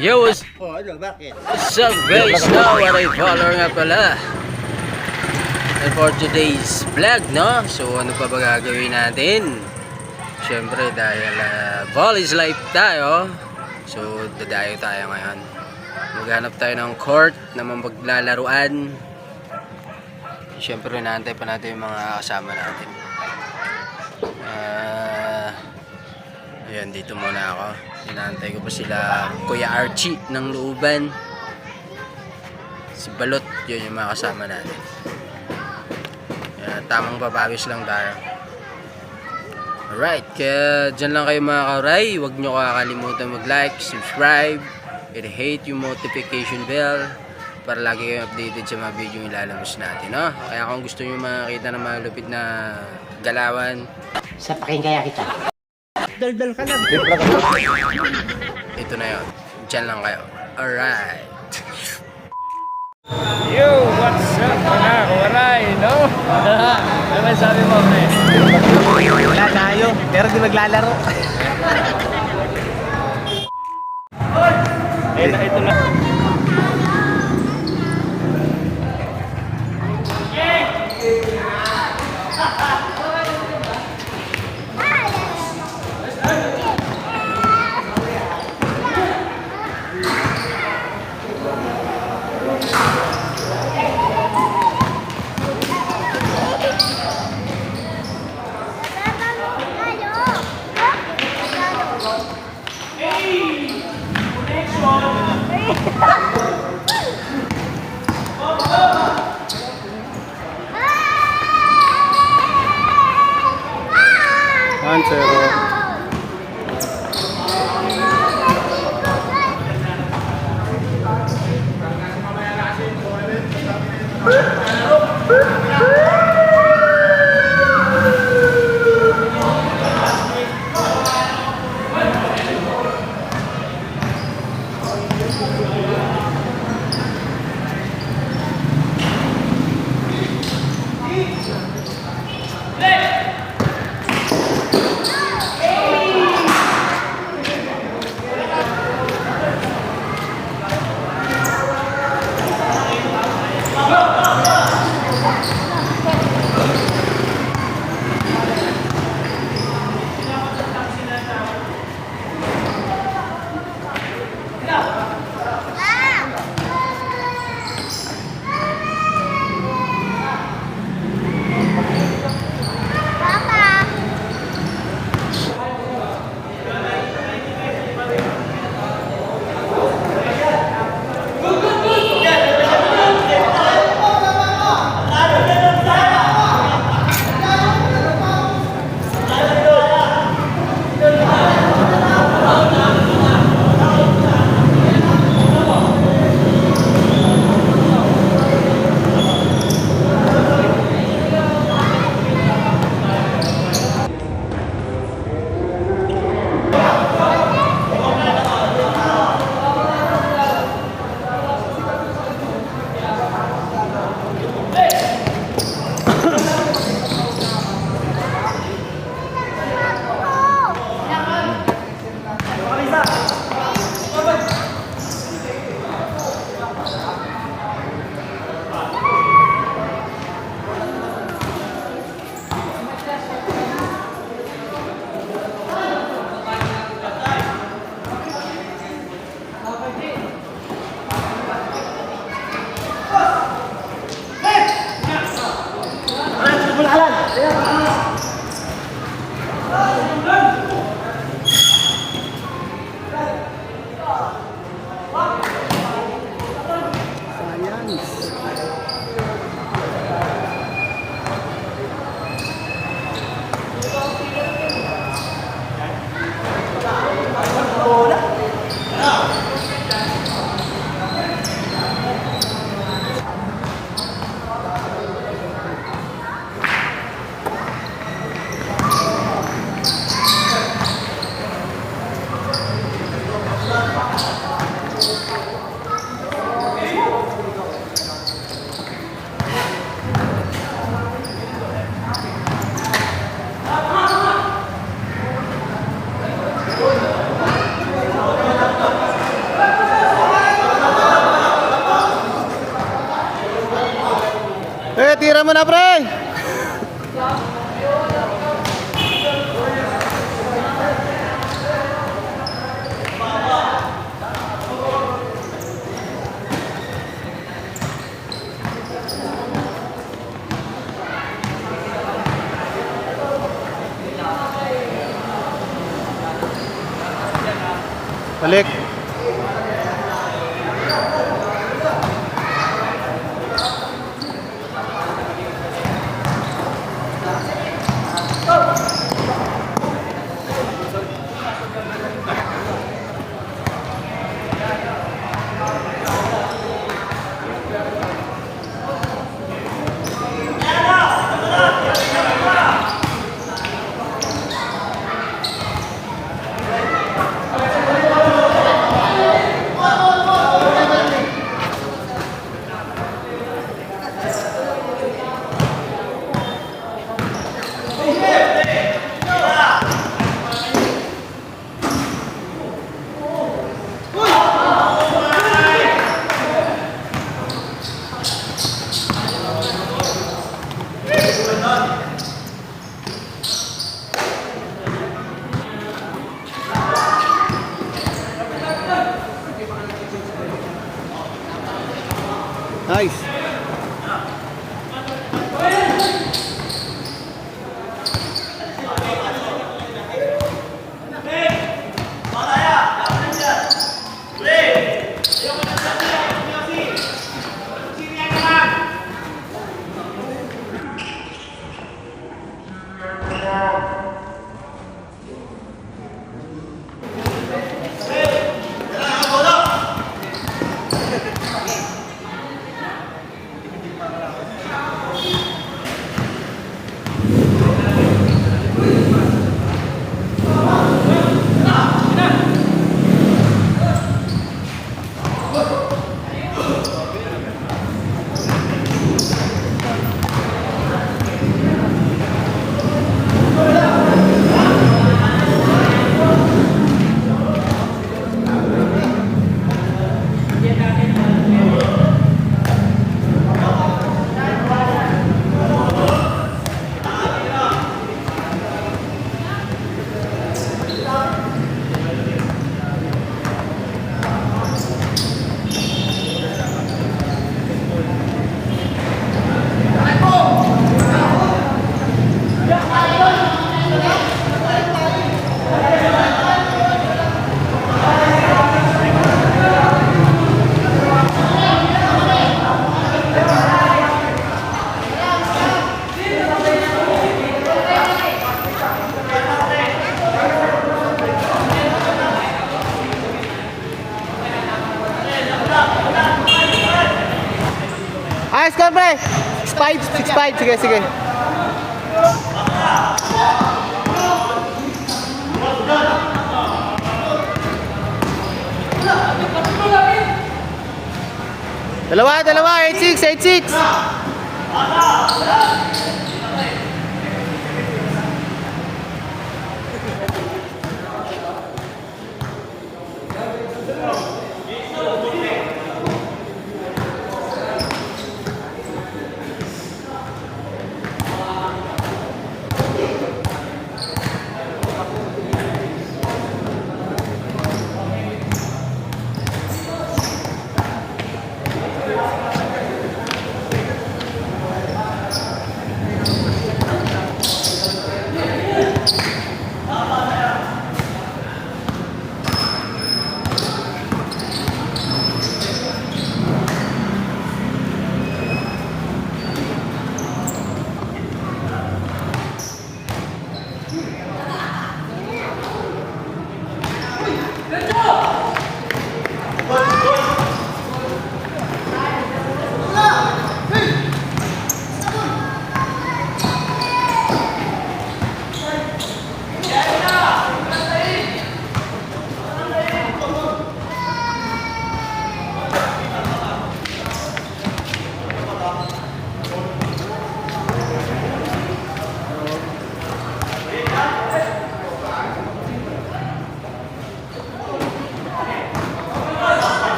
Yo, what's Oh, ano, bakit? up guys? No, what I follow nga pala. And for today's vlog, no? So, ano pa ba gagawin natin? Siyempre, dahil ball is life tayo. So, dadayo tayo ngayon. Maghanap tayo ng court na maglalaruan. Siyempre, naantay pa natin yung mga kasama natin. Ayan, dito muna ako. Inaantay ko pa sila Kuya Archie ng Looban, si Balot, yun yung mga kasama natin. Ayan, tamang babawis lang tayo. Alright, kaya dyan lang kayo mga kauray. Huwag nyo kakalimutan mag-like, subscribe, and hit yung notification bell para lagi kayo updated sa mga video yung ilalabas natin, no? Kaya kung gusto nyo makakita ng mga lupit na galawan, Sapakin kaya kita. Dal-dal ka lang. ito na yun. Diyan lang kayo. Alright. Yo, what's up mga kawaray, no? Ano ba sabi mo, pre? Wala tayo, pero di maglalaro. Ito na. Tira mo na, pre! Balik. Nice. Ayos ka, pre! 6'5", 6'5", sige, sige. Dalawa, 8'6", 8'6".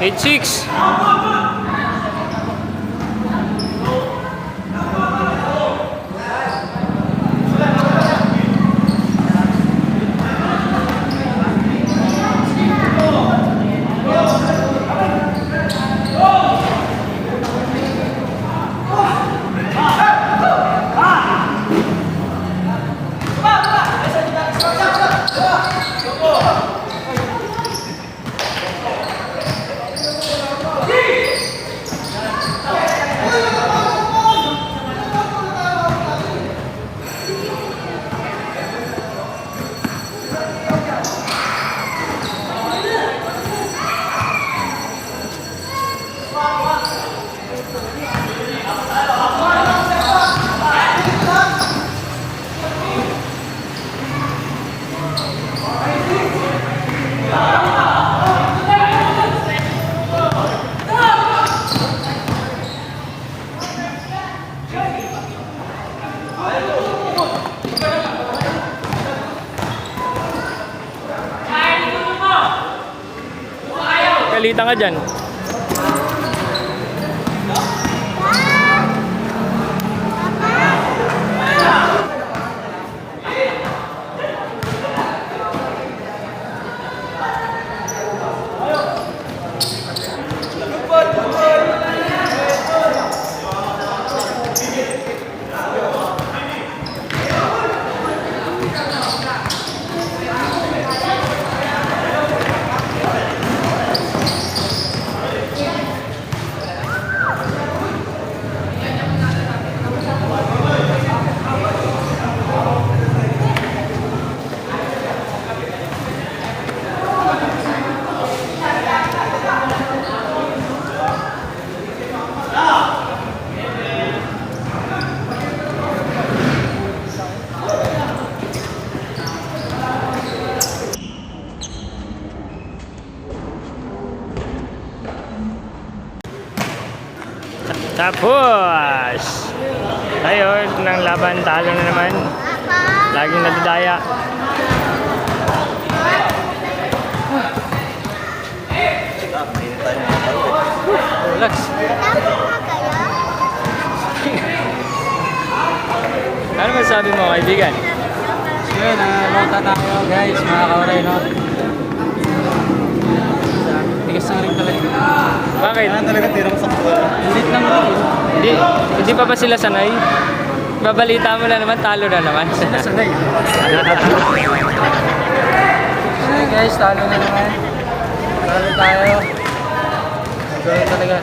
Eight six. Kalita ka dyan. Tapos ayun, ng laban, talo na naman. Laging nadadaya. Relax. Ano masabi mo, kaibigan? So yun, nalota tayo guys, mga kauray, no? Tigas na rin talaga. Bakit? Talaga tirang sa kuwan. Ulit lang rin. Hindi pa ba sila sanay? Babalita mo na naman, talo na naman. Sanay. So guys, talo na naman. Talo tayo. Ganun talaga.